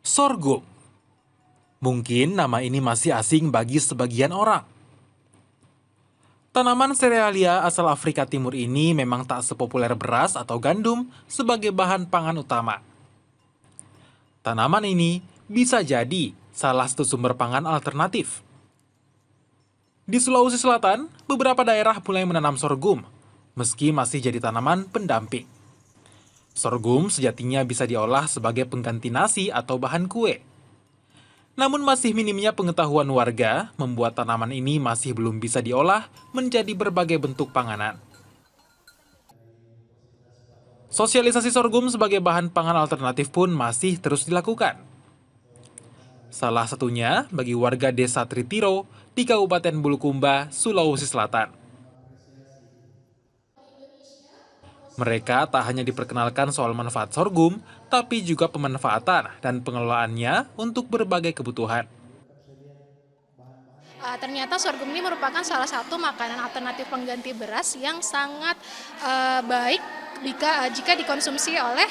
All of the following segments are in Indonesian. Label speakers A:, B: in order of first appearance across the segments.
A: Sorghum. Mungkin nama ini masih asing bagi sebagian orang. Tanaman serealia asal Afrika Timur ini memang tak sepopuler beras atau gandum sebagai bahan pangan utama. Tanaman ini bisa jadi salah satu sumber pangan alternatif. Di Sulawesi Selatan, beberapa daerah mulai menanam sorghum, meski masih jadi tanaman pendamping. Sorghum sejatinya bisa diolah sebagai pengganti nasi atau bahan kue. Namun masih minimnya pengetahuan warga membuat tanaman ini masih belum bisa diolah menjadi berbagai bentuk panganan. Sosialisasi sorghum sebagai bahan pangan alternatif pun masih terus dilakukan. Salah satunya bagi warga Desa Tritiro di Kabupaten Bulukumba, Sulawesi Selatan. Mereka tak hanya diperkenalkan soal manfaat sorghum, tapi juga pemanfaatan dan pengelolaannya untuk berbagai kebutuhan.
B: Ternyata sorghum ini merupakan salah satu makanan alternatif pengganti beras yang sangat baik jika dikonsumsi oleh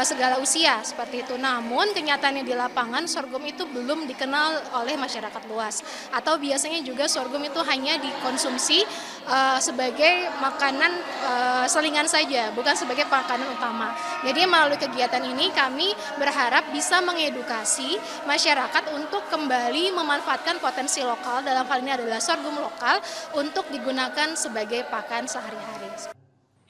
B: segala usia seperti itu. Namun kenyataannya di lapangan sorghum itu belum dikenal oleh masyarakat luas, atau biasanya juga sorghum itu hanya dikonsumsi sebagai makanan selingan saja, bukan sebagai makanan utama. Jadi melalui kegiatan ini kami berharap bisa mengedukasi masyarakat untuk kembali memanfaatkan potensi lokal, dalam hal ini adalah sorghum lokal, untuk digunakan sebagai pakan sehari-hari.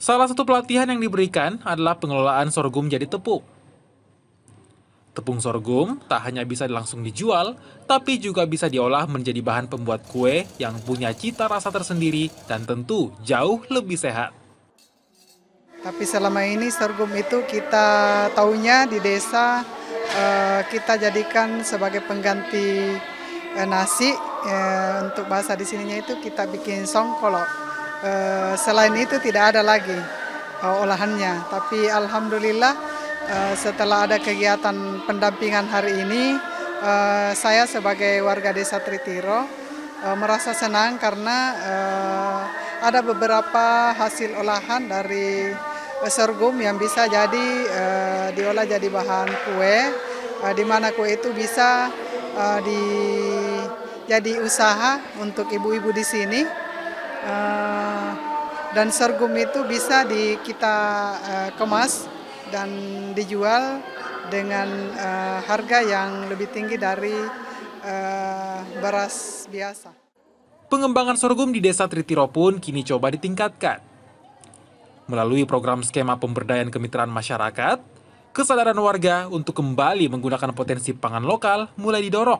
A: Salah satu pelatihan yang diberikan adalah pengelolaan sorghum jadi tepung. Tepung sorghum tak hanya bisa langsung dijual, tapi juga bisa diolah menjadi bahan pembuat kue yang punya cita rasa tersendiri dan tentu jauh lebih sehat.
C: Tapi selama ini sorghum itu kita taunya di desa kita jadikan sebagai pengganti nasi. Untuk bahasa di sininya itu kita bikin songkolok. Selain itu tidak ada lagi olahannya. Tapi alhamdulillah setelah ada kegiatan pendampingan hari ini, saya sebagai warga Desa Tritiro merasa senang karena ada beberapa hasil olahan dari sorghum yang bisa jadi diolah jadi bahan kue, di mana kue itu bisa jadi usaha untuk ibu-ibu di sini. Dan sorghum itu bisa kita kemas dan dijual dengan harga yang lebih tinggi dari beras biasa.
A: Pengembangan sorghum di Desa Tritiro pun kini coba ditingkatkan. Melalui program skema pemberdayaan kemitraan masyarakat, kesadaran warga untuk kembali menggunakan potensi pangan lokal mulai didorong,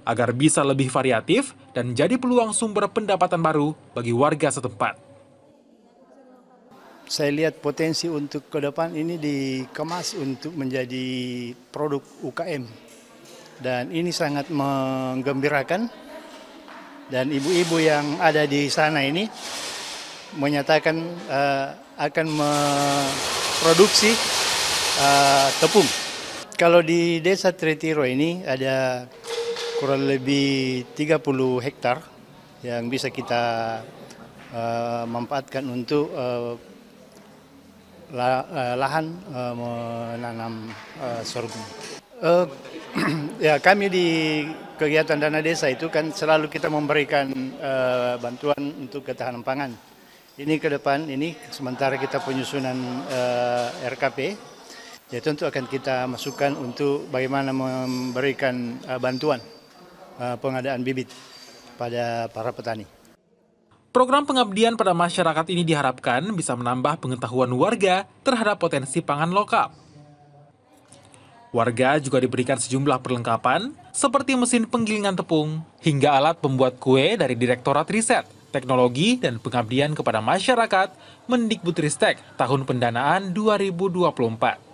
A: agar bisa lebih variatif dan jadi peluang sumber pendapatan baru bagi warga setempat.
D: Saya lihat potensi untuk ke depan ini dikemas untuk menjadi produk UKM. Dan ini sangat menggembirakan. Dan ibu-ibu yang ada di sana ini menyatakan akan memproduksi tepung. Kalau di Desa Tritiro ini ada kurang lebih 30 hektar yang bisa kita manfaatkan untuk lahan menanam sorghum. Ya, kami di kegiatan dana desa itu kan selalu kita memberikan bantuan untuk ketahanan pangan. Ini ke depan ini sementara kita penyusunan RKP, ya tentu akan kita masukkan untuk bagaimana memberikan bantuan pengadaan bibit pada para petani.
A: Program pengabdian pada masyarakat ini diharapkan bisa menambah pengetahuan warga terhadap potensi pangan lokal. Warga juga diberikan sejumlah perlengkapan seperti mesin penggilingan tepung hingga alat pembuat kue dari Direktorat Riset, Teknologi dan Pengabdian kepada Masyarakat Mendikbudristek tahun pendanaan 2024.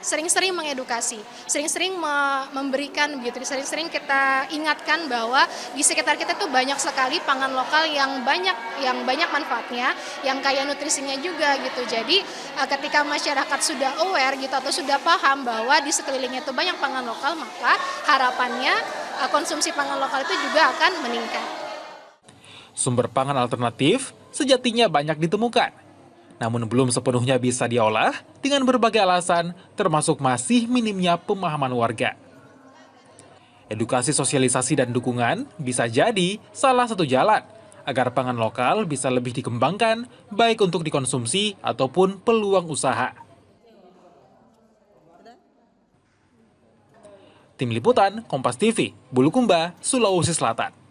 B: Sering-sering mengedukasi, sering-sering memberikan begitu, sering-sering kita ingatkan bahwa di sekitar kita tuh banyak sekali pangan lokal yang banyak manfaatnya, yang kaya nutrisinya juga gitu. Jadi ketika masyarakat sudah aware gitu atau sudah paham bahwa di sekelilingnya itu banyak pangan lokal, maka harapannya konsumsi pangan lokal itu juga akan meningkat.
A: Sumber pangan alternatif sejatinya banyak ditemukan. namun belum sepenuhnya bisa diolah dengan berbagai alasan, termasuk masih minimnya pemahaman warga. Edukasi, sosialisasi, dan dukungan bisa jadi salah satu jalan agar pangan lokal bisa lebih dikembangkan, baik untuk dikonsumsi ataupun peluang usaha. Tim Liputan, Kompas TV, Bulukumba, Sulawesi Selatan.